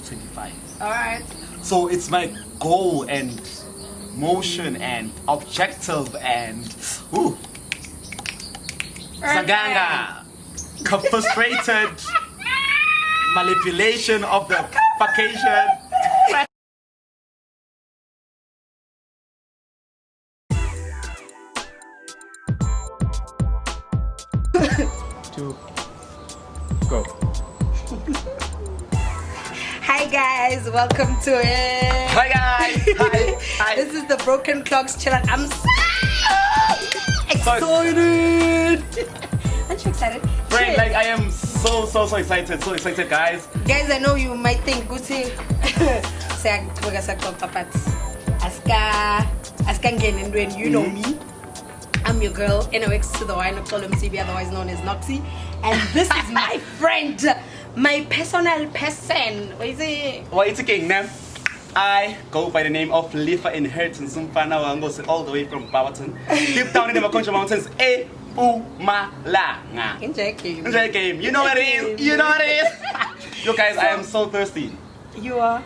25. Alright. So it's my goal and motion and objective and Saganga, frustrated manipulation of the vacation. Two, go. Hi guys, welcome to it. Hi guys. Hi. This is the Broken Clocks Chillout. I'm so excited. Aren't you excited? Friend, like I am so excited, guys. Guys, I know you might think Gucci when you know me. I'm your girl, NOX to the Y, Noctol MCB, otherwise known as Noxy. And this is my friend, my personal person. What is it? Well, it's a king now. I go by the name of Lifa Inheritance. All the way from Barberton. Deep down in the Maconcha Mountains. Enjoy game. Enjoy game. You know what it is. You know what it is. You guys, I am so thirsty. You are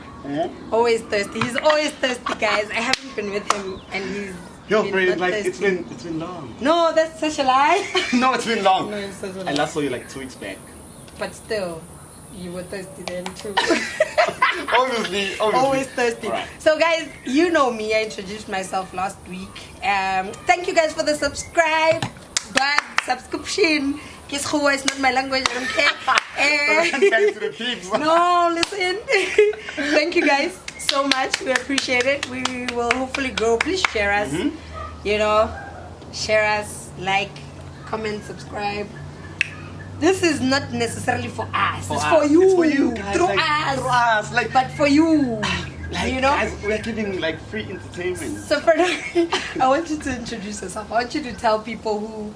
always thirsty. He's always thirsty, guys. I haven't been with him, and he's. Your friend, like it's been long. No, that's such a lie. No, it's been long. No, it's such a lie. I last saw you like 2 weeks back. But still, you were thirsty then too. Obviously. Always thirsty. Right. So guys, you know me. I introduced myself last week. Thank you guys for the subscription. Kiss Khabo is not my language. I don't care. Thanks to the peeps. No, listen. Thank you guys so much. We appreciate it. We will hopefully grow. Please share us. You know, share us, like, comment, subscribe. This is not necessarily for us. It's for you. It's for you guys. Through like, us. Through us. Like, but for you. like, you know? Guys, we're giving like free entertainment. So for now, I want you to introduce yourself. I want you to tell people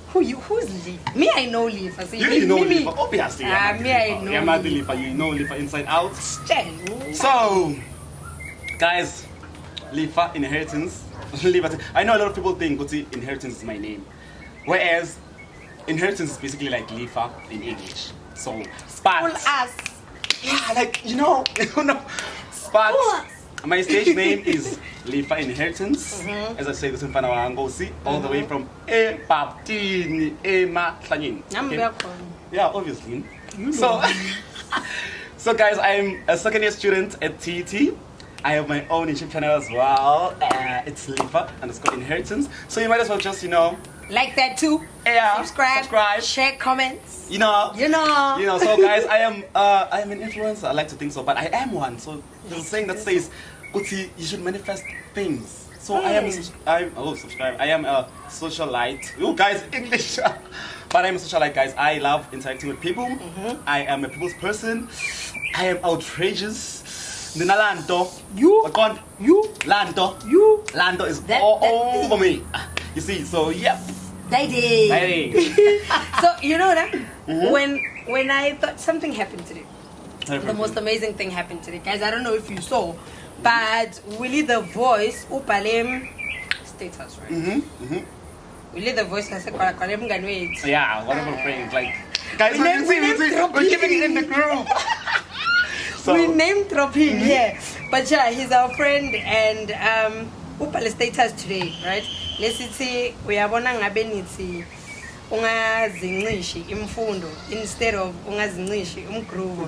who's Lifa. Me, I know Lifa. So You know Lifa, obviously. Me, I know. You're not the Lifa. You know Lifa inside out. Lifa. So, guys, Lifa Inheritance. Lifa. I know a lot of people think Guti Inheritance is my name, whereas Inheritance is basically like Lifa in English. So, All us. yeah, like you know. But my stage name is Lifa Inheritance. As I say, this in Fanawangosi, all the way from Paptini Matlanin. Yeah, obviously. So guys, I'm a second year student at TET. I have my own YouTube channel as well. It's Lifa_Inheritance. So you might as well just, Like that too. Yeah, Subscribe. Share, comments. You know. So guys, I am an influencer. I like to think so, but I am one. So there's a saying that says, Uti, you should manifest things. So I am a socialite. You guys, English. But I'm a socialite, guys. I love interacting with people. I am a people's person. I am outrageous. Lando. Lando is all over me. You see, so yeah. Daddy. So you know that when I thought something happened today, the most amazing thing happened today, guys. I don't know if you saw, but Willy the Voice, Upalem status, right? Willy the Voice has a yeah, one of our friends, like guys. We're keeping it in the group. So. We name drop him, yeah. But yeah, he's our friend and Upale status today, right? Let's see, we are going to ungazinqishi imfundo instead of ungazinqishi umgrubo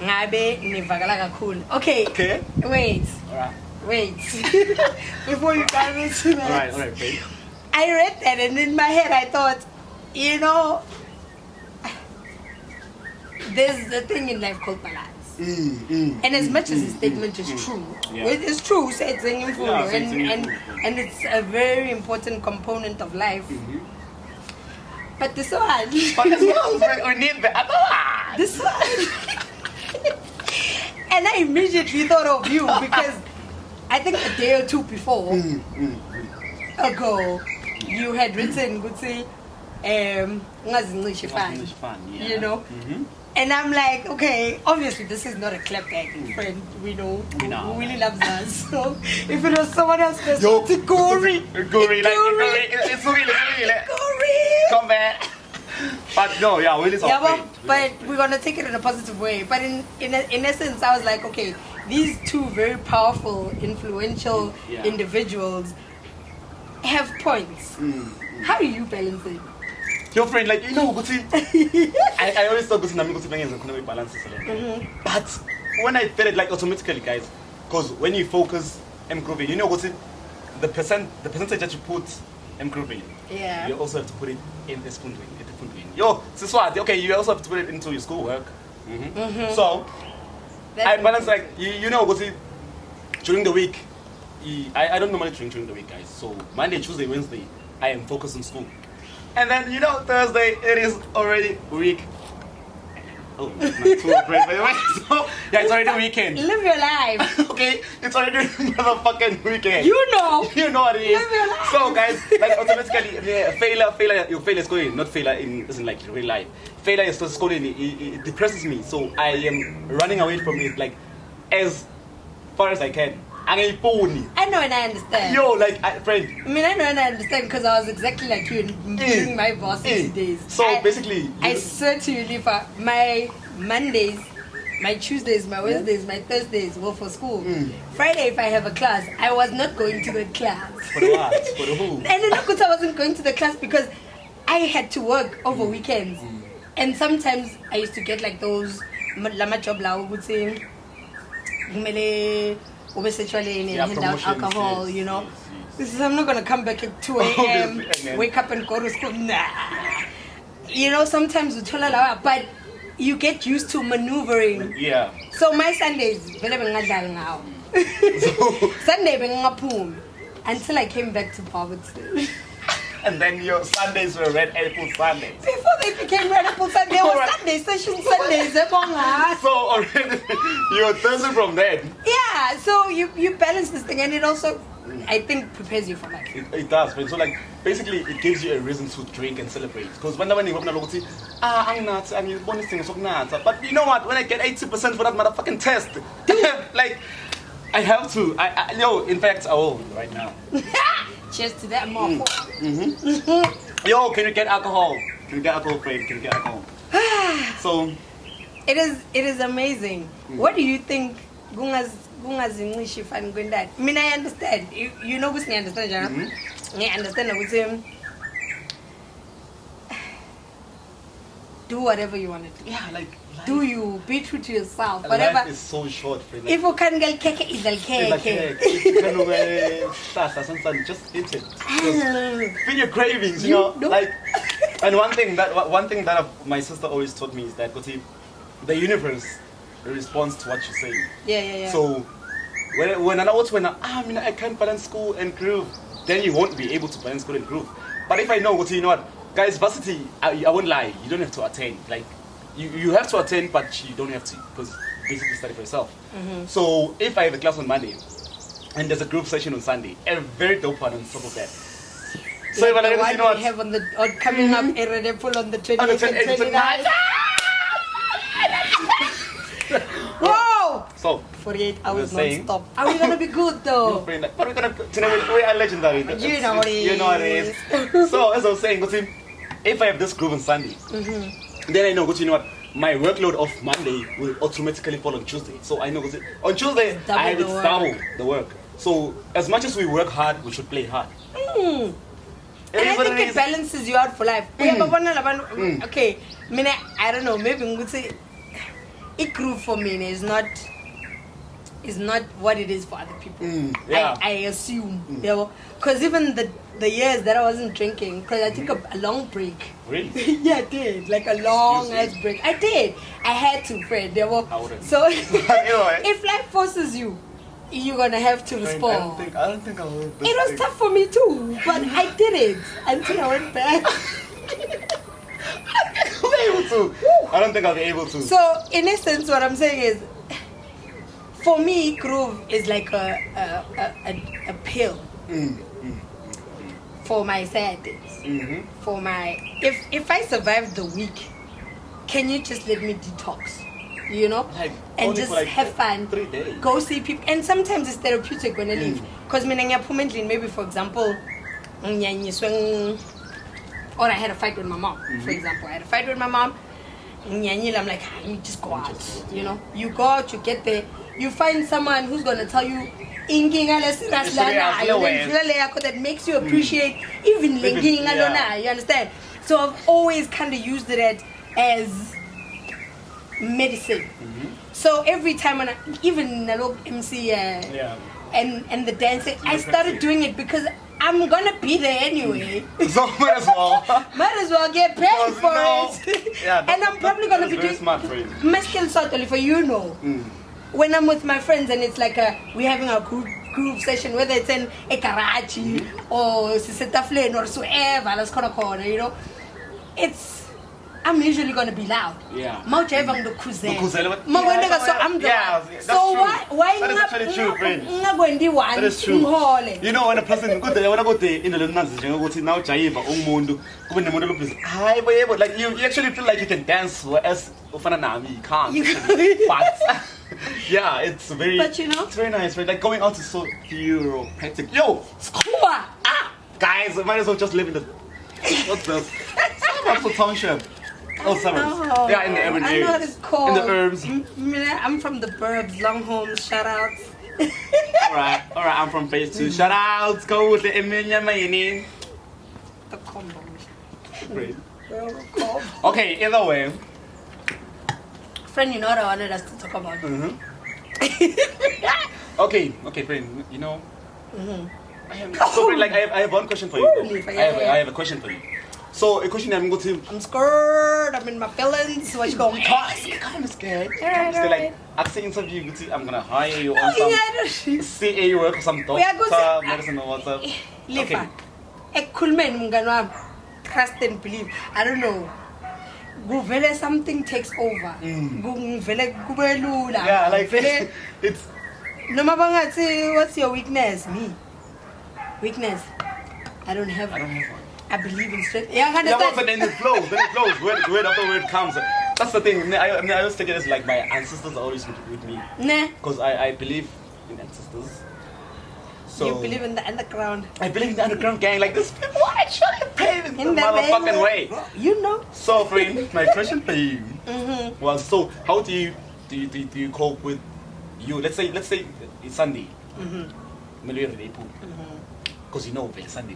ngabe nivakala kakhulu. Okay. Wait. Alright. Wait. Before you come into that. Alright, babe. I read that and in my head I thought, there's a thing in life called balance. And as much as the statement is true, it's true, and it's a very important component of life. But this one, we need the other one. This one, and I immediately thought of you because I think a day or two before ago, you had written, you know. And I'm like, okay, obviously this is not a clapback friend. We know who really loves us. So if it was someone else, it's Gory. It's really. Come back. But no, yeah, Willie's our Yeah, friend. but we're gonna take it in a positive way. But in essence, I was like, okay, these two very powerful, influential individuals have points. How do you balance it? Your friend, like, you know, Guti, I always thought Guti Nami Guti Bang is economic balance. But when I felt it, like, automatically, guys, because when you focus improving, you know, Guti, the percentage that you put improving, you also have to put it in the spoon doing. Yo, this what? Okay, you also have to put it into your schoolwork. So, I balance, like, you know, Guti, during the week, I don't normally drink during the week, guys. So, Monday, Tuesday, Wednesday, I am focused on school. And then, you know, Thursday, it is already week. Oh, it's not too great, by the way. So, yeah, it's already weekend. Live your life. Okay, it's already motherfucking weekend. You know. You know what it is. Live your life. So, guys, like, automatically, failure, you fail at schooling, not failure isn't like real life. Failure is still schooling, it depresses me. So, I am running away from it, like, as far as I can. I know and I understand. Yo, like, friend. I mean, I know and I understand because I was exactly like you during my varsity days. So basically, I swear to you, Lifa, my Mondays, my Tuesdays, my Wednesdays, my Thursdays were for school. Friday, if I have a class, I was not going to the class. For what? For who? And then I wasn't going to the class because I had to work over weekends. And sometimes I used to get like those lama job la would say and hand out alcohol, you know. This is, I'm not gonna come back at 2 a.m. wake up and go to school. Nah. You know, sometimes we tell a but you get used to maneuvering. Yeah. So my Sundays, now. Sunday until I came back to poverty. And then your Sundays were Red Apple Sundays. Before they became Red Apple Sundays, they were Sunday session Sundays. So already you're Thursday from then. Yeah, so you balance this thing and it also, I think, prepares you for life. It does, but so like basically it gives you a reason to drink and celebrate. Because when you open a say, I'm not, I'm your bonus thing, so not. But you know what? When I get 80% for that motherfucking test, like I have to. In fact, I will right now. Cheers to that, motherfucker. Yo, can you get alcohol? Can you get alcohol, friend? Can you get alcohol? So it is amazing. What do you think? Gunga's English if I'm going that. I mean, I understand. You know what's I understand, Jana? I understand with him. Do whatever you want to do. yeah, like Do you be true to yourself? Whatever. Life is so short, friend. If you can't get cake, it's a cake. Just eat it. Just feel your cravings, you know. Like, and one thing that my sister always taught me is that the universe responds to what you say. Yeah. So when I can't balance school and groove, then you won't be able to balance school and groove. But if I know, you know what, guys, varsity, I won't lie, you don't have to attend. Like, you have to attend, but you don't have to, because basically study for yourself. So if I have a class on Monday and there's a group session on Sunday, a very dope one on top of that. So like if I the you know what, we have on the coming up Eredepul on the 28th and 29th. Whoa! So 48 hours saying, non-stop. Are we gonna be good though? we are legendary. You know what it is. You know what it is. So as I was saying, if I have this group on Sunday, then I know, you know what, my workload of Monday will automatically fall on Tuesday. So I know, on Tuesday I have double the work. So as much as we work hard, we should play hard. And I think it balances you out for life. Okay, I don't know, maybe we say it group for me is not what it is for other people. I assume. Because even the years that I wasn't drinking, because I took a long break. Really? Yeah, I did. Like a long ass break. I did. I had to, Fred. So if life forces you, you're gonna have to respond. I don't think I will. It was tough for me too, but I did it until I went back. I don't think I'll be able to. So in essence, what I'm saying is, for me, groove is like a pill for my sad days. For my if I survive the week, can you just let me detox? You know, like, and just have fun. 3 days. Go see people, and sometimes it's therapeutic when I leave. Because maybe for example, or I had a fight with my mom, for example. I had a fight with my mom. I'm like, you just go out. You know, you go out, you get there, you find someone who's gonna tell you that makes you appreciate even linking. You understand? So I've always kind of used it as medicine. So every time when even Nalog MC and the dancing, I started doing it because I'm gonna be there anyway. So might as well get paid for it. Yeah, and I'm probably gonna be doing smart for you. My skill totally for when I'm with my friends and it's like we're having a group session, whether it's in a garage or Sissetaflin or wherever, let's call a you know, I'm usually gonna be loud. Yeah. Moja So I'm the one. So why that is actually true, friend. That is true. You know, when a person in the now like you actually feel like you can dance as you can't. But yeah, it's very But you know, it's very nice, right? Like going out is so therapeutic. Yo, guys, I might as well just live in the what's this? Some township. Oh, suburbs. Yeah, in the urban areas. I know what it's called. In the herbs. I'm from the burbs, long homes, shout outs. Alright, I'm from phase 2. Shout outs, go with the Emilia Mayini. The combo. Great. Okay, either way. Friend, you know what I wanted us to talk about? Okay, friend, you know. I have one question for you. I have a question for you. So a question I'm going to. I'm scared. I'm in my feelings. What you going? Kind of scared. Like after interview, I'm gonna hire you on some CA work or some doctor, medicine or what's up. Lifa, Kulmen Munganwa, trust and believe. I don't know. Guvele something takes over. Yeah, like it's. No matter what's your weakness? Me. Weakness. I don't have one. I believe in strength. Yeah, but then it flows. Word after word comes. That's the thing. I always take it as like my ancestors are always with me. Nah. Because I believe in ancestors. So you believe in the underground. I believe in the underground gang. Like this people actually paving the motherfucking way. You know. So friend, my question for you was, so how do you cope with you? Let's say it's Sunday. Because you know it's Sunday.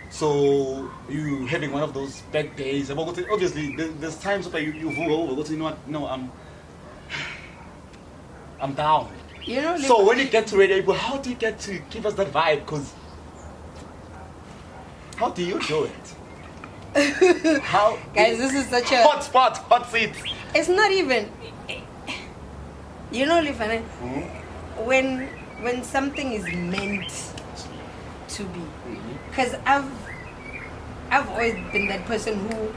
So you having one of those bad days. Obviously, there's times where you fall over. You know what? No, I'm down. You know. So when you get to radio, how do you get to give us that vibe? Because how do you do it? How? Guys, this is such a hot spot, hot seat. It's not even. You know, Lifa, when something is meant to be, because I've always been that person who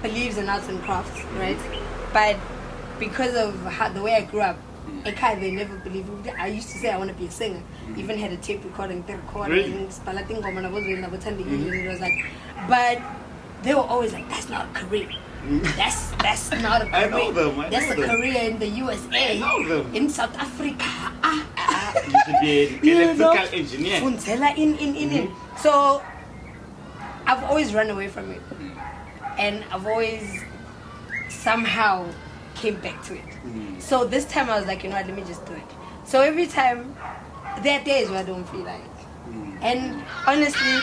believes in arts and crafts, right? But because of the way I grew up, they never believed me. I used to say I want to be a singer. Even had a tape recording, Really? it was like, but they were always like, that's not a career. That's not a career. I know them. That's a career in the USA. I know them. In South Africa. You should be an electrical engineer. In. So I've always run away from it. And I've always somehow came back to it. So this time I was like, you know what, let me just do it. So every time, there are days where I don't feel like it. And honestly,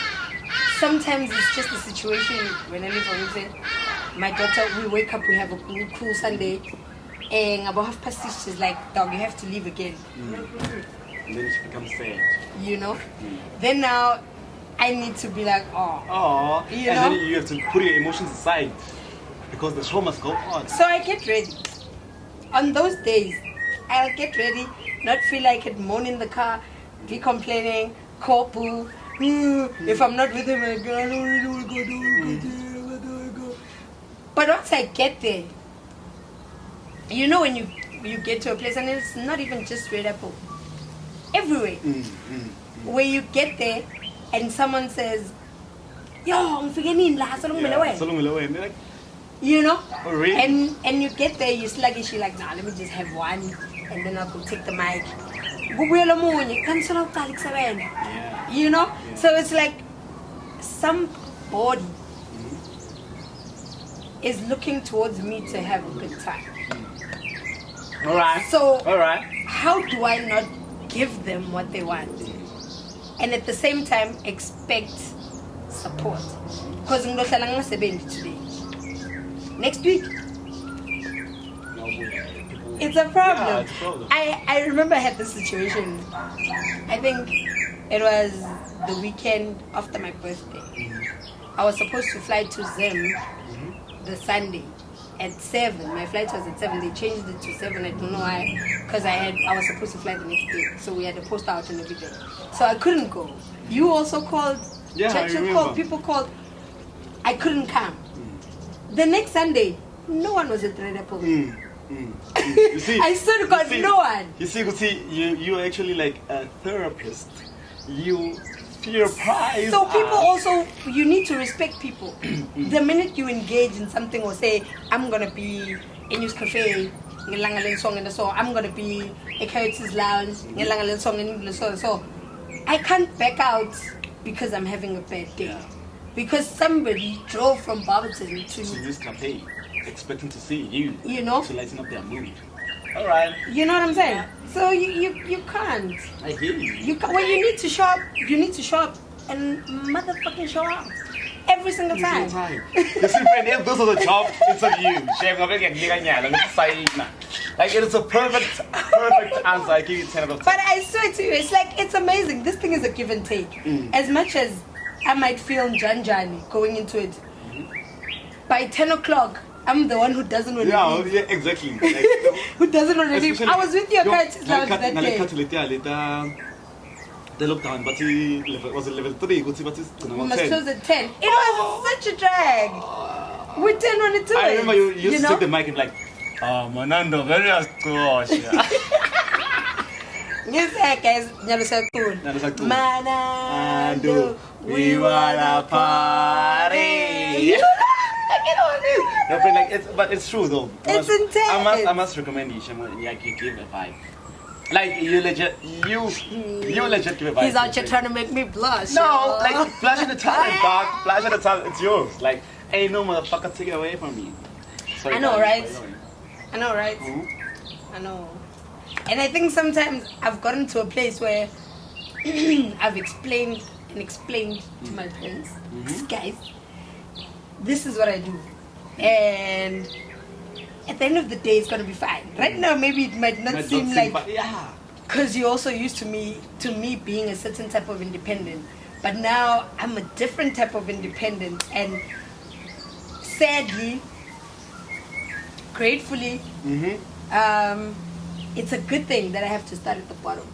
sometimes it's just a situation when I live for instance, my daughter, we wake up, we have a cool Sunday, and about 6:30 she's like, dog, you have to leave again. And then she becomes sad. You know? Then now, I need to be like, oh. You know? Then you have to put your emotions aside, because the show must go on. So I get ready. On those days, I'll get ready, not feel like it, moan in the car, be complaining, call boo. If I'm not with him, I don't really want to go. But once I get there, you know when you get to a place, and it's not even just Red Apple, everywhere, where you get there and someone says, yo, I'm forgetting last like, you know? Oh, really? And you get there, you're sluggish, you're like, nah, let me just have one, and then I'll go take the mic. You know? Yeah. So it's like body is looking towards me to have a good time. All right. So, all right. how do I not give them what they want? And at the same time, expect support. Because today. Next week, it's a problem. Yeah, it's a problem. I remember I had this situation. I think it was the weekend after my birthday. I was supposed to fly to Zim the Sunday at 7. My flight was at 7. They changed it to 7. I don't know why. Because I was supposed to fly the next day. So we had to post out and everything. So I couldn't go. You also called. Yeah, Churchill I called. remember. People called. I couldn't come. The next Sunday, no one was at Red Apple. You see, I swear to God, no one. You see, you're actually like a therapist. You fear prize. So people also, you need to respect people. The minute you engage in something or say, I'm gonna be in News Cafe, song and so I'm gonna be a Coyote's Lounge, song and so I can't back out because I'm having a bad day. Yeah. Because somebody drove from Barberton to News Cafe, expecting to see you. You know? To lighten up their mood. All right. You know what I'm saying? So you can't. I hear you. When you need to show up, you need to show up and motherfucking show up every single time. You see, friend, if this was a job interview, like it is a perfect answer. I give you 10 out of 10. But I swear to you, it's amazing. This thing is a give and take. As much as I might feel Janjani going into it, by 10 o'clock, I'm the one who doesn't want to leave. Yeah, exactly. Like, Who doesn't want to leave. I was with your Coyote's Lounge that day. The lockdown, but was it level 3? We must close at 10. It was such a drag. We didn't want to do it. I remember you used to take the mic and like, Manando, very gosh. Yes, guys. Manando, we wanna party. No, friend, like but it's true though. It's intense. I must recommend you, Shemo. Like you give a vibe. Like you legit give a vibe. He's out here trying to make me blush. No, like flash in the talent, dog. Flash in the talent. It's yours. Like ain't no motherfucker take it away from me. Sorry, I know, right? Sorry. I know, right? I know. And I think sometimes I've gotten to a place where I've explained to my friends, guys, this is what I do. And at the end of the day, it's gonna be fine. Right now, maybe it might not seem like, but yeah. because you're also used to me being a certain type of independent. But now I'm a different type of independent, and sadly, gratefully, it's a good thing that I have to start at the bottom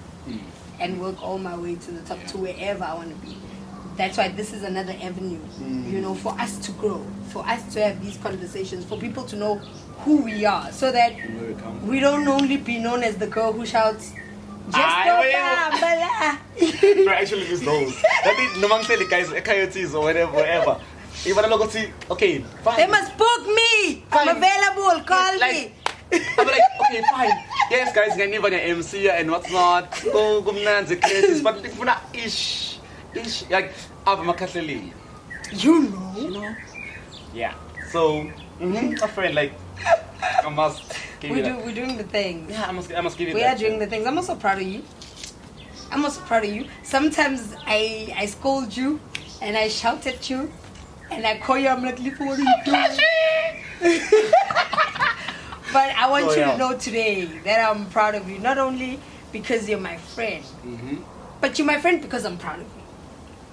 and work all my way to the top, to wherever I want to be. That's why this is another avenue, you know, for us to grow, for us to have these conversations, for people to know who we are, so that we don't only be known as the girl who shouts, Actually, it's those. That is, no man tell the guys, Coyotes or whatever. Okay, fine. They must book me. I'm available. Call me. I'm like, okay, fine. Yes, guys, can you an MC and what's not? Go, the cases, but if not, ish, like, I'm a Catholic. You know? Yeah. So, a friend, like, I must give you We're doing the things. Yeah, I must give you We that. are doing the things. I'm also proud of you. Sometimes I scold you and I shout at you and I call you. I'm like, Lifa, what are you doing? But I want you to know today that I'm proud of you. Not only because you're my friend, but you're my friend because I'm proud of you.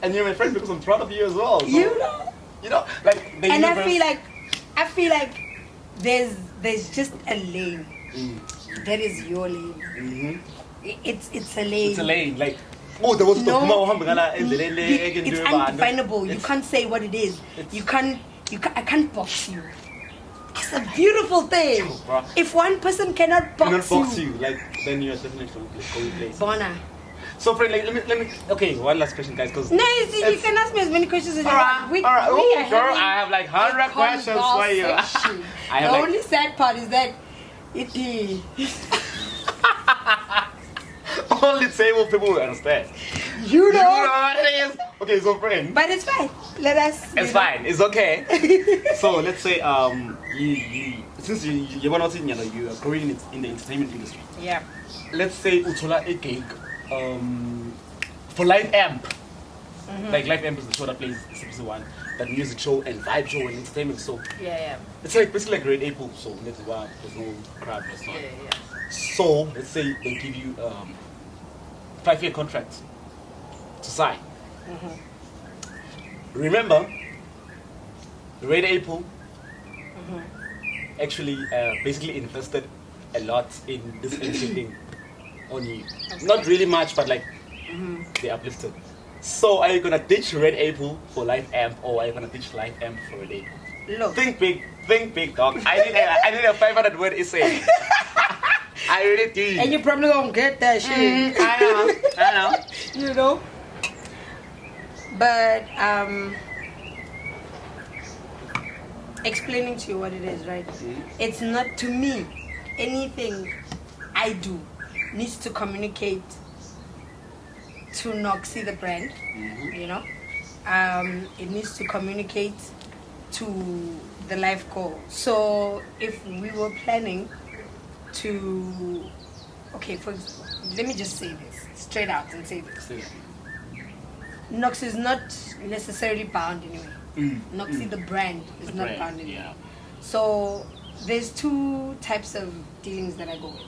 And you're my friend because I'm proud of you as well. So, you know, like the and universe. I feel like there's just a lane that is your lane. It's a lane. It's a lane. Like, oh, there was it's undefinable. You can't say what it is. I can't box you. It's a beautiful thing. If one person cannot box you, like, then you're definitely going to place. Bona. So, friend, like, let me. Okay, one last question, guys, because. No, you can ask me as many questions as you want. All right. Oh, girl, I have like 100 questions for you. The only sad part is that it is. Only table people will understand. You know. what it is. Okay, so friend. But it's fine. Let us. It's fine. It's okay. So let's say you since you're not saying you are growing in the entertainment industry. Yeah. Let's say utola a gig for Live Amp. Like Live Amp is the show that plays CPC1, that music show and vibe show and entertainment. So Yeah. it's like basically like grade April. So let's say there's no crowd. There's not. Yeah. So let's say they give you 5-year contract to sign. Remember, Red April actually basically invested a lot in this entry thing on you. Not really much, but like they uplifted. So are you gonna ditch Red April for Live Amp, or are you gonna ditch Live Amp for Red April? Look. Think big, dog. I need a 500 word essay. I really do. And you probably won't get that shit. I know. You know. But explaining to you what it is, right? It's not, to me, anything I do needs to communicate to Noxy the brand, you know. It needs to communicate to the life goal. So if we were planning to, okay, let me just say this straight out and say this. Nox is not necessarily bound anyway. Noxy the brand is not bound anyway. Yeah. So there's two types of dealings that I go with.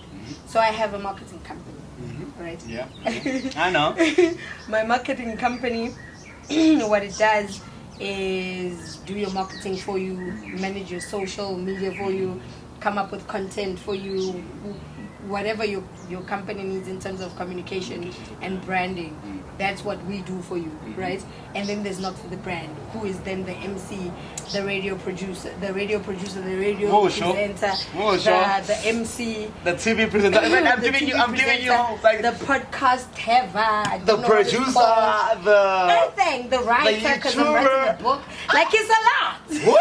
So I have a marketing company, right? Yeah. I know. My marketing company, what it does is do your marketing for you, manage your social media for you, come up with content for you, whatever your company needs in terms of communication and branding. That's what we do for you, right? And then there's Noxy the brand, who is then the MC, the radio producer, the radio presenter, the MC, the TV presenter. I'm giving you like the podcast haver, the producer, the everything, the writer, because I'm writing a book. Like, it's a lot.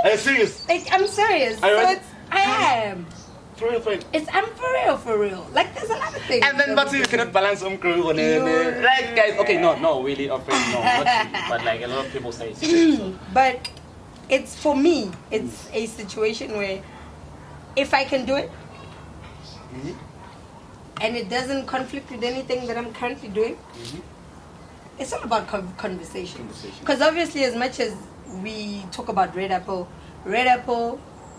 Are you serious? I'm serious. I am. For real, friend. I'm for real. Like, there's a lot of things. And then, but you cannot balance on crew. Like, guys, okay, no, really, or friend, no, not really, but like a lot of people say. So. But it's, for me, it's a situation where if I can do it, and it doesn't conflict with anything that I'm currently doing, it's all about conversation. Because obviously, as much as we talk about Red Apple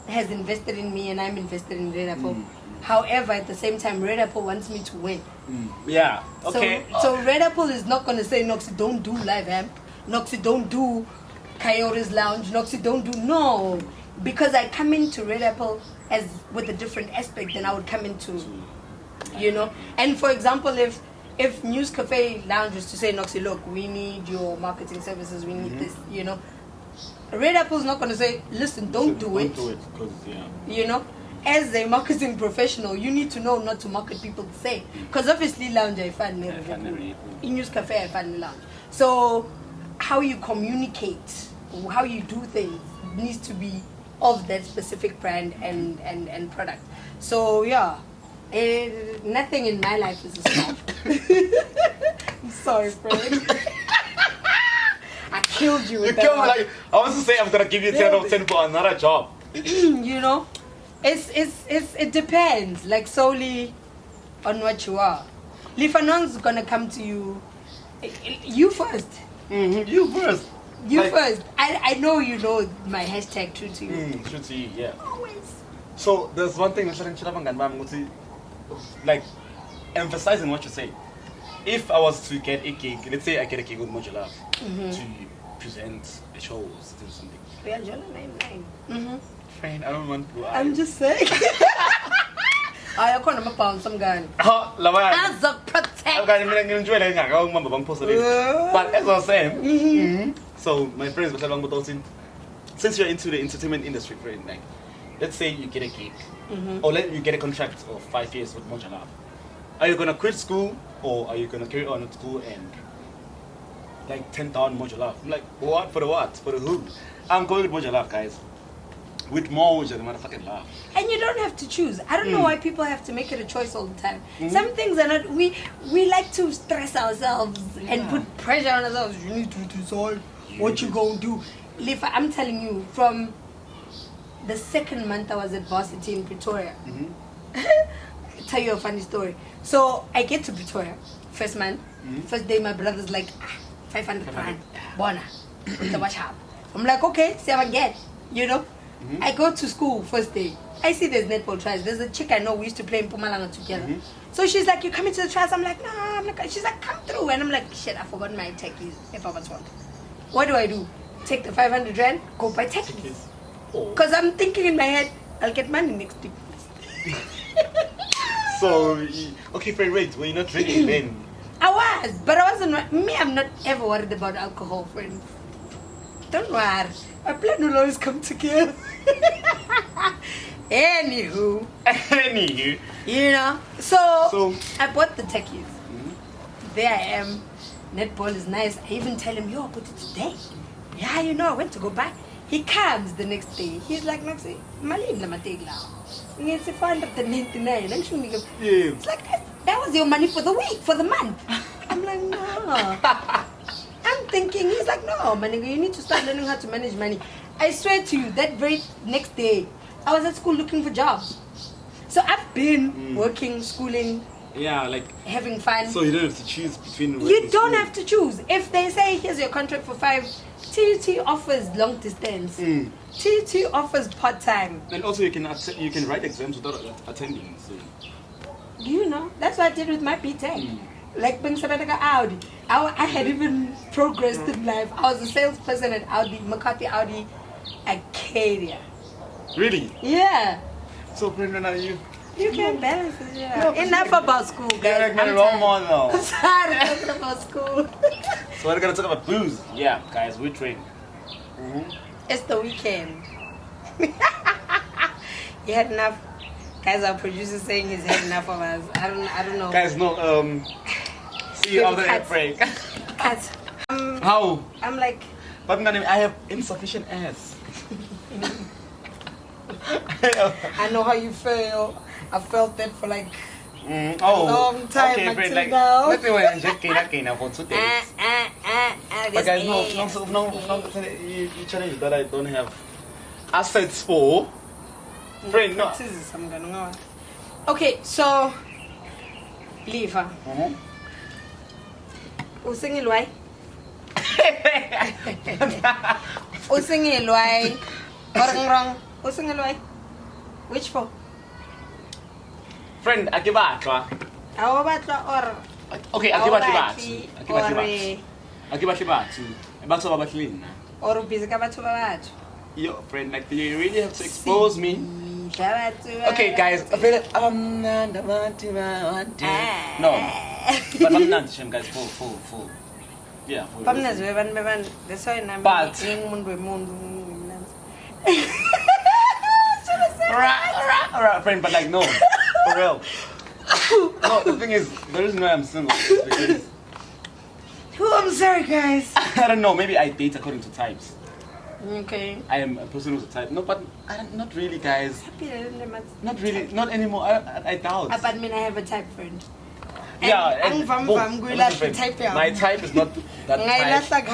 has invested in me and I'm invested in Red Apple. However, at the same time, Red Apple wants me to win. Yeah, okay. So Red Apple is not going to say, Noxy, don't do Live Amp. Noxy, don't do Coyote's Lounge. Noxy, don't do... No. Because I come into Red Apple as with a different aspect than I would come into, you know. And for example, if News Cafe Lounge was to say, Noxy, look, we need your marketing services, we need this, you know. Red Apple's not going to say, listen, don't do it. Don't do it, because, yeah. You know, as a marketing professional, you need to know not to market people the same. Because obviously, lounge I find in News Cafe I find lounge. So, how you communicate, how you do things needs to be of that specific brand and product. So, yeah, nothing in my life is a snob. I'm sorry, friend. I killed you with You that killed me. one. Like, I was to say I'm gonna give you 10 out of 10 for another job. You know, it depends, like, solely on what you are. Lifa Non's gonna come to you. You first. You first. You first. I know you know my hashtag true to you. True to you, yeah. Always. So there's one thing like emphasizing what you say. If I was to get a gig, let's say I get a gig with Moja to present a show or something. We are nine. Friend, I don't want to. I'm just saying. I can't remember some gun. As a protect. But as I was saying, so my friends were since you're into the entertainment industry, friend, like, let's say you get a gig, or you get a contract of 5 years with Moja. Are you gonna quit school, or are you gonna carry on at school and like 10 down Moja? I'm like, what? For the what? For the who? I'm going with Moja, guys. with Moja, the motherfucking love. And you don't have to choose. I don't know why people have to make it a choice all the time. Some things are not. We like to stress ourselves and put pressure on ourselves. You need to decide what you gonna do. Lifa, I'm telling you, from the second month I was at varsity in Pretoria. Tell you a funny story. So I get to Pretoria, first month, first day my brother's like, 500 rand, bona, the watch up. I'm like, okay, see I get, you know. I go to school first day. I see there's netball trials. There's a chick I know we used to play in Mpumalanga together. So she's like, you coming to the trials? I'm like, nah, I'm like, she's like, come through. And I'm like, shit, I forgot my techies if I was one. What do? Take the 500 rand, go buy techies. Because I'm thinking in my head, I'll get money next week. So, okay, friend, wait, were you not drinking then? I was, but I wasn't. Me, I'm not ever worried about alcohol, friend. Don't worry. My blood will always come together. Anywho, you know. So I bought the techies. There I am. Netball is nice. I even tell him, yo, I bought it today. Yeah, you know, I went to go back. He comes the next day. He's like, Noxie, malin la mategla. It's 599. It's like, that was your money for the week, for the month. I'm like, no. I'm thinking, he's like, no, man, you need to start learning how to manage money. I swear to you, that very next day, I was at school looking for jobs. So I've been working, schooling, like having fun. So you don't have to choose between. You don't have to choose. If they say here's your contract for 5, TUT offers long distance. TUT offers part time. And also you can write exams without attending. So. You know, that's what I did with my BTEC. Like being Audi. I had even progressed in life. I was a salesperson at Audi, McCarthy Audi Arcadia. Really? Yeah. So Brendan, are you? You can balance it, yeah. Enough about school, guys. You're like my role model. I'm tired of talking about school. So we're gonna talk about booze. Yeah, guys, we drink. It's the weekend. He had enough. Guys, our producer saying he's had enough of us. I don't know. Guys, no. See you after the break. Cut. How? I'm like. But I have insufficient ass. I know how you feel. I felt that for like a oh, long time okay, until like, now. Let me wait and check for 2 days. But guys, no, you challenge that I don't have assets for. Friend, no. Okay, so Lifa. Usingilwai. Usingilwai. Wrong. Usingilwai. Which for? Friend, akibatwa. Awabatwa or okay, akibatwa. Akibatwa. Batho ba batlina. Or busy ka batho ba batho. Yo, friend, like you really have to expose me. Okay, guys, I feel like no, but I'm not shame, guys. Full. Yeah, full. That's why I'm but alright, friend, but like no, for real. No, the thing is, the reason why I'm single is because I'm sorry, guys. I don't know. Maybe I date according to types. Okay. I am a person who's a type. No, but not really, guys. Not really. Not anymore. I doubt. But I mean, I have a type friend. Yeah. And my type is not that type.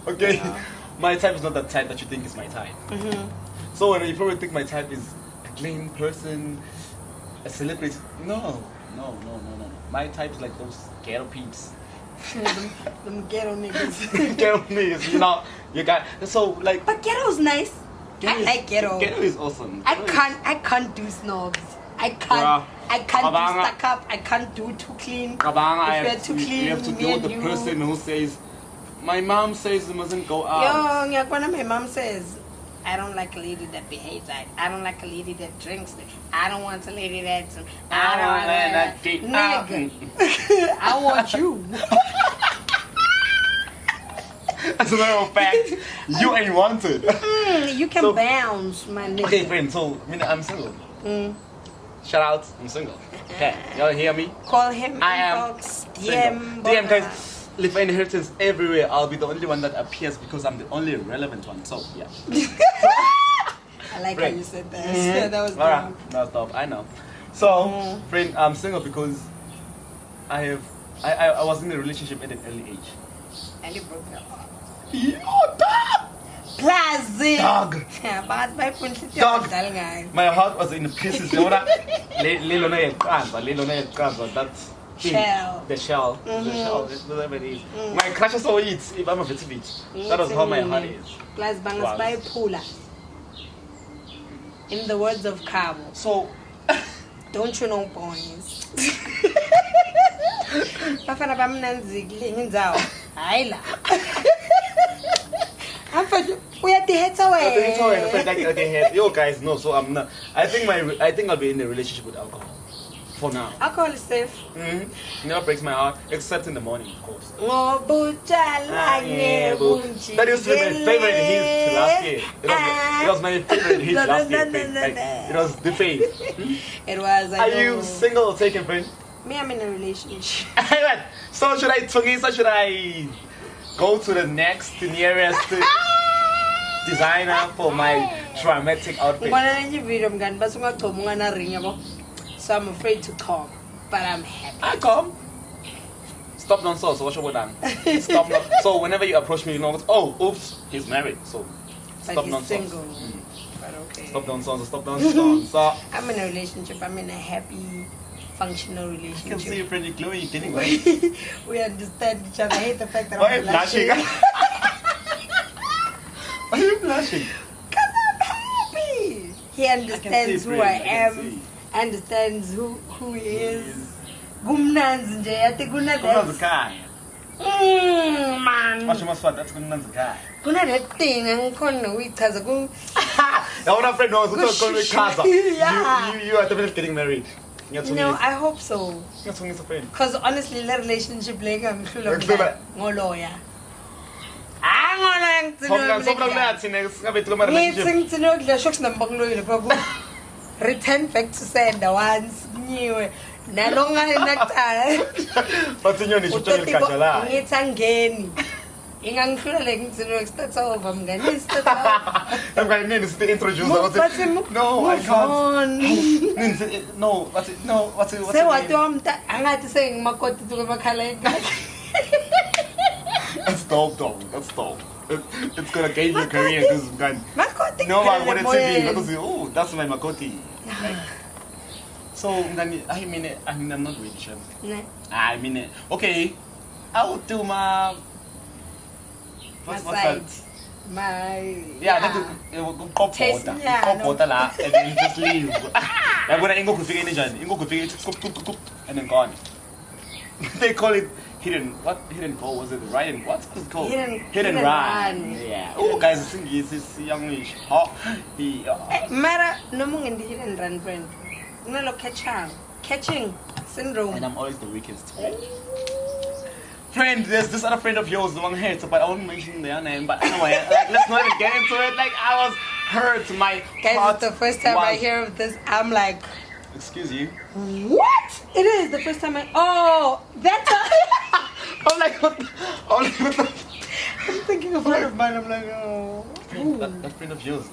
Okay. Yeah. My type is not that type that you think is my type. So when you probably think my type is a clean person, a celebrity. No. My type is like those ghetto peeps. Them ghetto niggas. Ghetto niggas, you got so like. But ghetto's nice. I like ghetto. Ghetto is awesome. I can't do snobs. I can't do stuck up. I can't do too clean. If you're too clean, you have to deal with the person who says, my mom says it mustn't go out. Yo, my mom says, I don't like a lady that behaves like. I don't like a lady that drinks. I don't want a lady that. I don't want that. Nigga, I want you. As a matter of fact, you ain't wanted. You can bounce, my nigga. Okay, friend. So I'm single. Shout out, I'm single. Okay, y'all hear me? Call him. I am DM guys. Lifa inheritance everywhere. I'll be the only one that appears because I'm the only relevant one. So yeah. I like Friend. how you said that. Yeah, that was Alright, dope. no stop. I know. So, friend, I'm single because I was in a relationship at an early age. And you broke your heart. Yo, dog! Plazi. Dog. Yeah, but my point is Dog. guy. My heart was in pieces. You know that? That's Shell. the shell. The shell, whatever it is. My crush is all eats if I'm a bit of it. That was how my heart is. Plus bangas by pula. In the words of Khabo, So, don't you know boys? Bafana bamnanzi ngindzawo. Hayi la. Amfethu uyadiheta wena. yo guys, no. So I'm not. I think I'll be in a relationship with alcohol for now. Alcohol is safe. Never breaks my heart, except in the morning, of course. Ngobutshala ngebunjini. That used to be my favorite hit last year. It was my favorite hit last year. Like, it was the fave. It was. Are you single or taken, friend? Me, I'm in a relationship. So should I should I go to the nearest designer for my dramatic outfit? So I'm afraid to come, but I'm happy. I come. Stop nonsense. So what's your word done? Stop. So whenever you approach me, you know, oh, oops, he's married. So But stop he's nonsense. single. But okay. Stop nonsense. Stop nonsense. So I'm in a relationship. I'm in a happy, functional I can see relationship. your friend Chloe getting away. We understand each other. I hate the fact that Why are I'm you blushing? Why are you blushing? Because I'm happy. He understands who I am. Understands who he is. Gumnanzi nje yathi kuna that. Man. Washo maswati that's kunanzikaya. Kuna that thing angikhona uyichaza ku. I want a friend knows what's going to be casa. Yeah. You are definitely getting married. No, I hope so. That's a friend. Because honestly, the relationship like I'm Ngikuhlula. ngoloya. Ngoloya Sobrang nathi ngabe tulo relationship. ngitsino kudla shocks namba kuloyile phaku. Return back to sender once nyiwe. Nalonga nakuthala. But inyoni isho ngelikhaja la. Ngithi angeni. Ingangihlula le ngitsino start over mngani start over. I'm going to need to introduce But no, I can't. No, what's it? Say what wamta angathi sengimakoti tukemakhala ekhaya. That's dope. That's dope. It's gonna gain your career because Makoti. no one wanted to be because oh, that's my makoti. Like, so I mean I'm not really sure. No. I mean it. Okay, I will do my. What's side. that? My Go Taste, water. yeah, Go water la, and then just leave. Like when I go to figure it, and then gone. They call it hidden. What hidden goal was it? Ryan? What's it called? Hidden run. Yeah. Oh, guys, I think it's youngish. Oh, he. Mara no mungendi hidden run friend. Unalo catching syndrome. And I'm always the weakest. Friend, there's this other friend of yours, the one here, but I won't mention their name. But anyway, like, let's not even get into it. Like, I was hurt. My Guys, heart it's the first time I was- hear of this. I'm like, Excuse you. what? It is the first time Oh, that's I'm like, what? I'm like, what the? I'm thinking of a friend of mine. I'm like, oh. Friend, that friend of yours.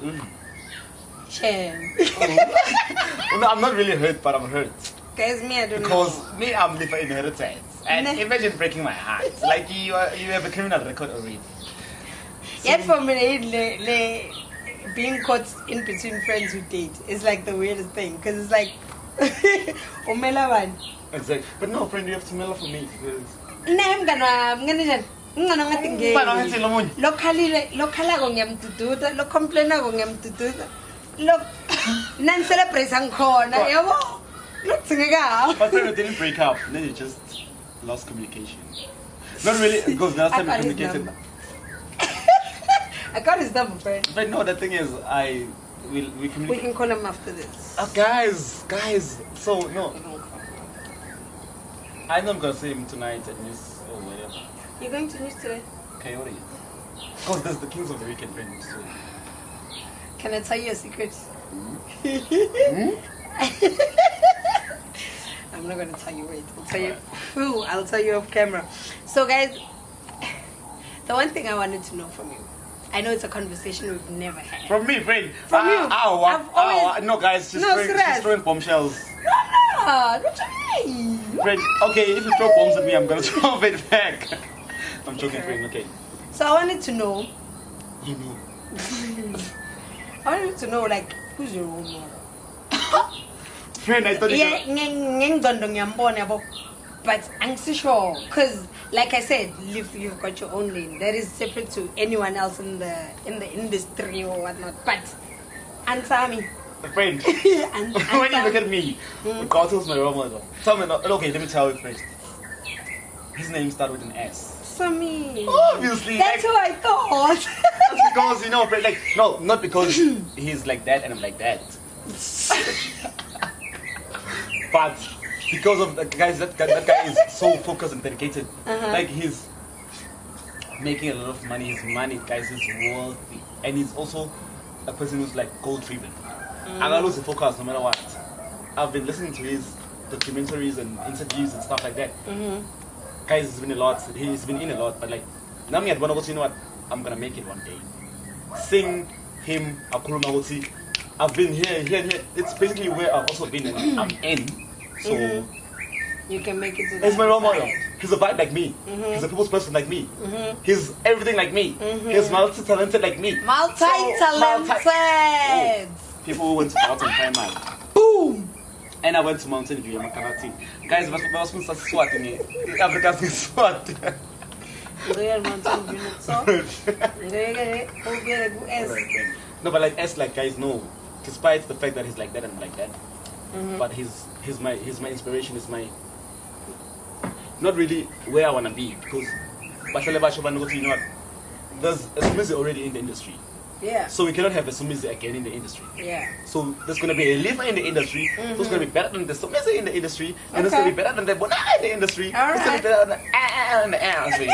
Shame. Well, no, I'm not really hurt, but I'm hurt. Guys, me, I don't Because know. me, I'm Lifa inheritance. And Nah. imagine breaking my heart. Like, you have a criminal record already. Yet for me, being caught in between friends who date is like the weirdest thing. Because it's like, umela one. Exactly. But no, friend, you have to mail for me because. Ngani lokhalako ngiyamduduza locomplanako ngiyamduduza nan-celebrate angikhona yabo lokudzingekayo. But then we didn't break up. Then you just lost communication. Not really, because last time we I got his communicated. number. I got his number, friend. But no, the thing is, we We communicate. can call him after this. Guys. So no, I know I'm gonna see him tonight at news or whatever. You're going to news today? Okay, what are you? Because that's the Kings of the Weekend, friend. So. Can I tell you a secret? I'm not going to tell you. Wait, I'll tell you. I'll tell you off camera. So, guys, The one thing I wanted to know from you. I know it's a conversation we've never had. From me, friend. From you. I've always... No, guys, she's serious. throwing bombshells. No, what you mean? Friend, okay, if you throw bombs at me, I'm gonna throw it back. I'm joking, friend. Okay. So I wanted to know. You know. I wanted to know, like, who's your role model? Friend, I thought you Yeah, but I'm so sure, because like I said, you've got your own lane that is separate to anyone else in the industry or whatnot. But answer me, friend. When you look at me, God is my role model. Tell me, okay, let me tell you first. His name started with an S. So me. Obviously. That's like, who I thought. That's because, you know, friend, like, no, not because he's like that and I'm like that. But because of the guys, that guy is so focused and dedicated. Like, he's making a lot of money. His money, guys, is wealthy. And he's also a person who's like goal driven. I don't lose the focus no matter what. I've been listening to his documentaries and interviews and stuff like that. Guys, it's been a lot. He's been in a lot, but like, now me at one of you know what? I'm gonna make it one day. Sing him, Akuruma. I've been here. It's basically where I've also been and I'm in. So you can make it to he's that my role model. side. He's a vibe like me. He's a people's person like me. He's everything like me. He's multi-talented like me. Multi-talented. People who went to Mountain Primary. Boom! And I went to Mountain View, Makarati. Guys, I was supposed to swat in it. Africa's been swat. No, but like S, like guys know, despite the fact that he's like that and like that, but he's my inspiration. Is my not really where I wanna be because, you know what? There's a Sumizi already in the industry. Yeah. So we cannot have a Sumizi again in the industry. Yeah. So there's gonna be a Lifa in the industry. There's gonna be better than the Sumizi in the industry, and there's gonna be better than the Bona in the industry. All there's gonna be better than the industry.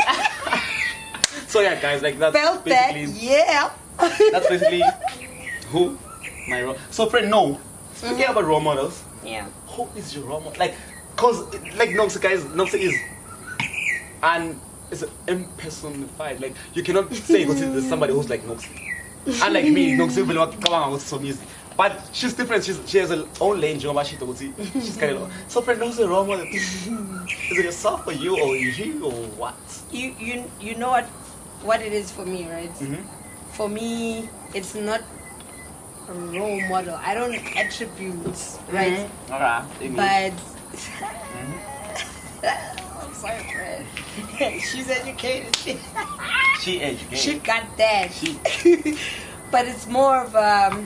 So yeah, guys, like that's Felt basically that, yeah. that's basically who my role. So friend, no. Speaking about role models, Yeah. who is your role model? Like, cause like Noxa guys, Noxa is and it's impersonified. Like you cannot say there's somebody who's like Noxa. Unlike me, Noxa will not come out so easy. But she's different. She has her own lane. She's kind of so friend, who's your role model? Is it yourself or you or you or what? You know what it is for me, right? For me, it's not a role model. I don't attribute, right? Alright. But I'm sorry, friend. She's educated. She educated. She got that. But it's more of I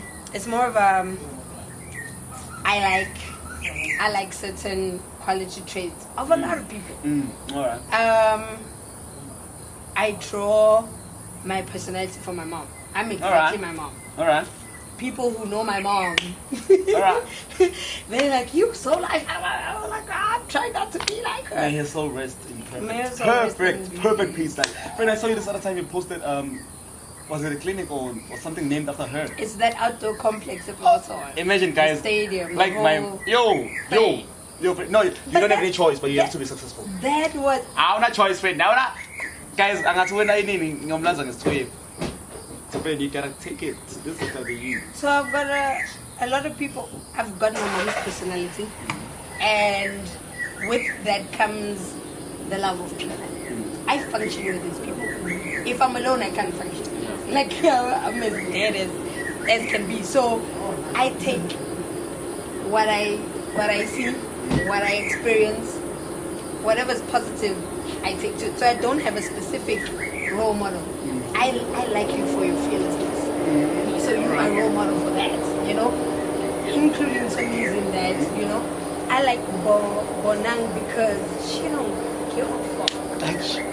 like certain quality traits of a lot of people. Alright. I draw my personality from my mom. I'm exactly my mom. Alright. People who know my mom, Alright. they're like, you so like her. I was like, I'm trying not to be like her. May her soul rest in May her soul rest in perfect peace. Like, friend, I saw you this other time you posted, was it a clinic or something named after her? It's that outdoor complex of also. Imagine, guys, stadium. like my yo, friend, no, you don't have any choice, but you have to be successful. That was. I'm not choice, friend. Now, guys, I'm not doing anything. I'm not going to so, friend, you gotta take it. This is gonna be you. So I've got a lot of people. I've got my mom's personality, and with that comes the love of people. I function with these people. If I'm alone, I can't function. Like I'm as dead as can be. So I take what I see, what I experience, whatever's positive, I take to it. So I don't have a specific role model. I like you for your fearlessness. So you're my role model for that, you know? Including some in that, you know? I like Bonang because she don't give a fuck.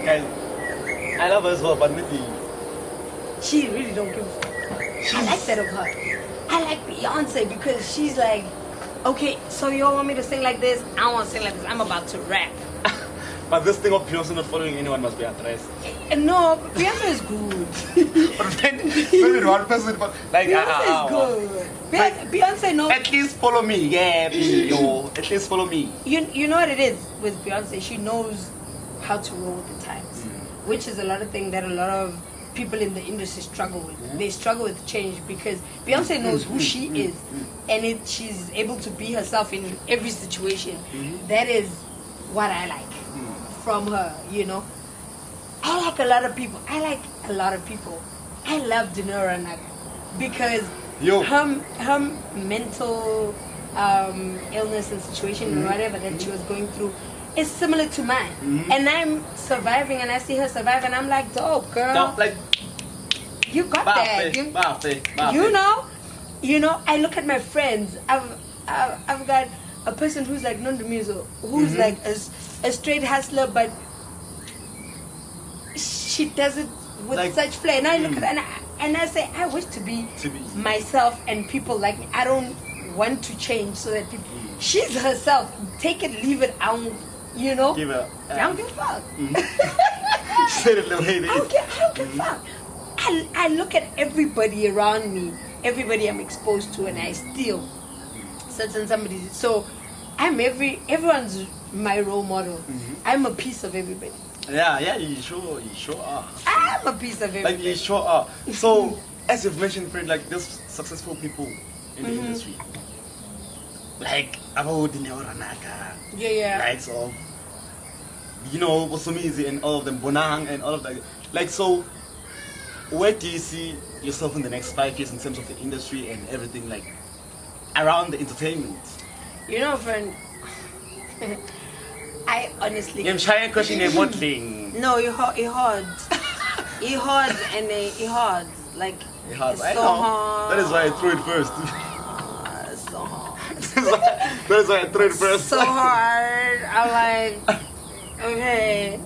Guys, I love her as well, but maybe she really don't give a fuck. I like that of her. I like Beyonce because she's like, okay, so you all want me to sing like this? I don't want to sing like this. I'm about to rap. But this thing of Beyonce not following anyone must be addressed. No, Beyonce is good. But maybe one person, but like Beyonce is good. Beyonce knows. At least follow me, yeah, yo. At least follow me. You know what it is with Beyonce? She knows how to roll with the times. which is a lot of things that a lot of people in the industry struggle with. They struggle with change because Beyonce knows who she is, and she's able to be herself in every situation. That is what I like from her, you know. I like a lot of people. I love Dinora Naga because her mental illness and situation and whatever that she was going through is similar to mine. And I'm surviving, and I see her survive, and I'm like, dope, girl. You got that. You know, I look at my friends. I've got a person who's like Nondomizo, who's like a straight hustler, but she does it with Like, such flair. And I look at her and I say, I wish to be myself and people like me. I don't want to change so that people. She's herself. Take it, leave it. I don't, you know. I don't give a fuck. Said it the way it is. I don't give a fuck. I look at everybody around me, everybody I'm exposed to, and I still certain somebody. So I'm everyone's my role model. I'm a piece of everybody. Yeah, you sure are. I'm a piece of everybody. Like you sure are. So as you've mentioned, friend, like there's successful people in the industry. Like about Dinora Naga. Yeah. Likes of Bosomizi and all of them, Bonang and all of that. Like, so where do you see yourself in the next 5 years in terms of the industry and everything, like around the entertainment? You know, friend, I honestly. I'm trying to question your modeling. No, it hard. It hard and it hard. Like It's hard. it's I so know. hard. That is why I threw it first. It's so hard. That is why I threw it first. So hard. I'm like, okay.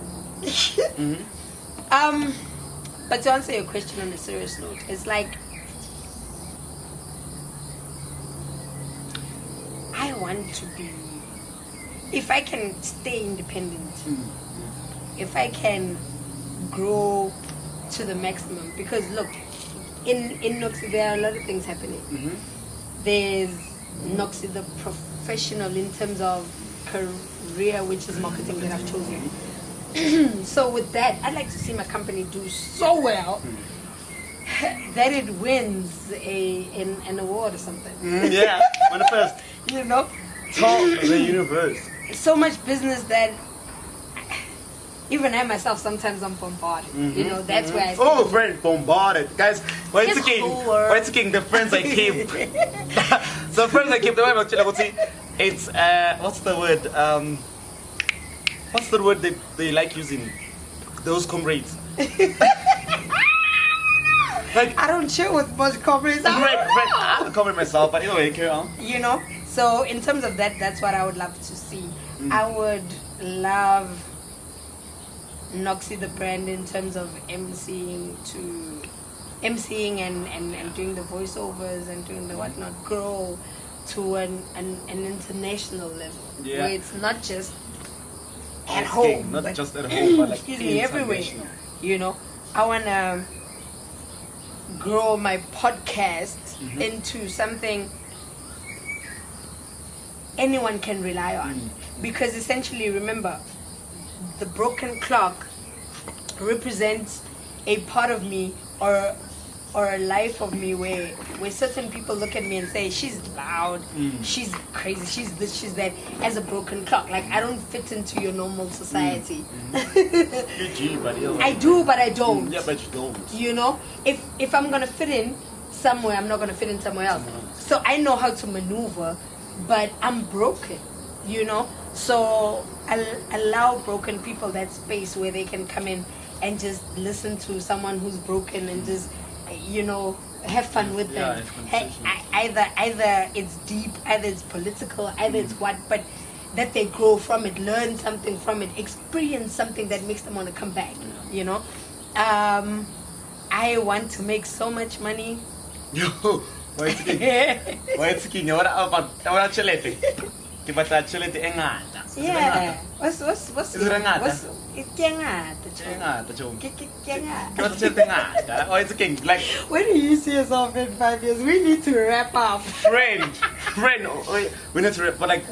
But to answer your question on a serious note, it's like I want to be. If I can stay independent, if I can grow to the maximum, because look, in Noxie there are a lot of things happening. There's Noxie the professional in terms of career, which is marketing that I've chosen. So with that, I'd like to see my company do so well that it wins an award or something. Yeah, manifest. You know, Top the universe. so much business that even I myself sometimes I'm bombarded. You know, that's where I see. Oh, friend, bombarded. Guys, wait It's a king. cool. Wait a king, the friends I keep. The friends I keep, the way I'm actually, it's, what's the word? What's the word they like using? Those comrades. Like, I don't chill with much comrades. I don't comrade myself, but anyway, carry on. You know, so in terms of that, that's what I would love to see. I would love Noxie the brand in terms of emceeing and doing the voiceovers and doing the whatnot grow to an international level where it's not just at home, Not but just at home, but like excuse me, everywhere. international. You know, I wanna grow my podcast into something anyone can rely on, because essentially, remember, the broken clock represents a part of me or a life of me where certain people look at me and say she's loud, she's crazy, she's this, she's that, as a broken clock. Like, I don't fit into your normal society. I do, but I don't. Yeah, but you don't. You know, if I'm gonna fit in somewhere, I'm not gonna fit in somewhere else. So I know how to maneuver, but I'm broken, you know. So I'll allow broken people that space where they can come in and just listen to someone who's broken and just, you know, have fun with them. Either it's deep, either it's political, either it's what, but that they grow from it, learn something from it, experience something that makes them want to come back, you know. I want to make so much money. Yo, why it's king? Why it's king? What about Chillout? Kita Chillout engata. Yeah. What's Is it engata? It's engata. Engata, chum. Engata. Kita Chillout engata. Why it's king? Like, Where do you see yourself in 5 years? We need to wrap up. friend, we need to rap, but like,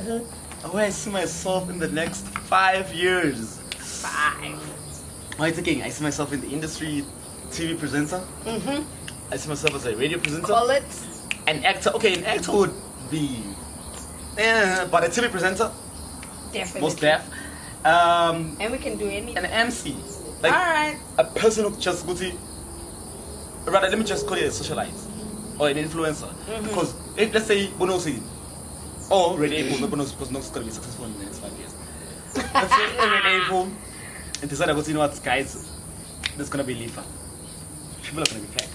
where I see myself in the next 5 years. 5. I thinking I see myself in the industry, TV presenter. I see myself as a radio presenter. Call it. An actor. Okay, an actor would be, but a TV presenter, Definitely. most deaf. And we can do anything. An MC, like Alright. a person who just go to. Rather, let me just call it a socialite or an influencer. Because if let's say Bonosi or Red Apple, Bonosi because not going to be successful in the next 5 years. Let's say Red Apple and decide you know what, guys, there's gonna be Lifa. People are gonna be packed.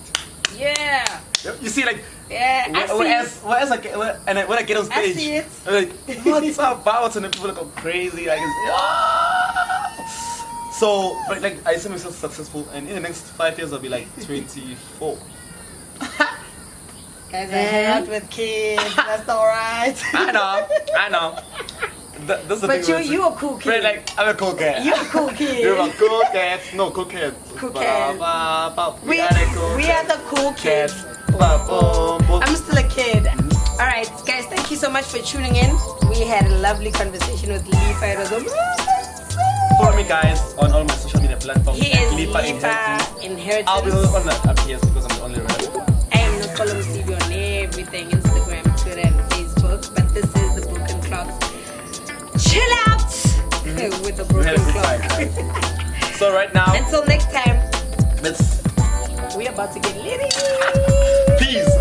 Yeah. You see, like, Yeah. I see it. when I get on stage, see it. I'm like, what's about? And then people go crazy, like, so, but like, I see myself successful, and in the next 5 years, I'll be like 24. Guys, I hang out with kids. That's alright. I know. That's the But thing. you a cool kid. Right, like, I'm a cool kid. You're a cool kid. You're a cool kid. No, cool kid. Cool kid. We are the cool We are the cool kids. I'm I'm still a kid. Alright, guys, thank you so much for tuning in. We had a lovely conversation with Lifa. It was Follow me, guys, on all my social media platforms. He is Lifa Lifa Inheritance. I'll be on the appears because I'm the only relevant one. I am not calling TV on everything, Instagram, Twitter, and Facebook. But this is the Broken Clock. Chill out with the We had a Broken good Clock. time, guys. So right now, Until next time, let's we're about to get litty. peace.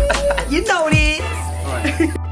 You know this. All right.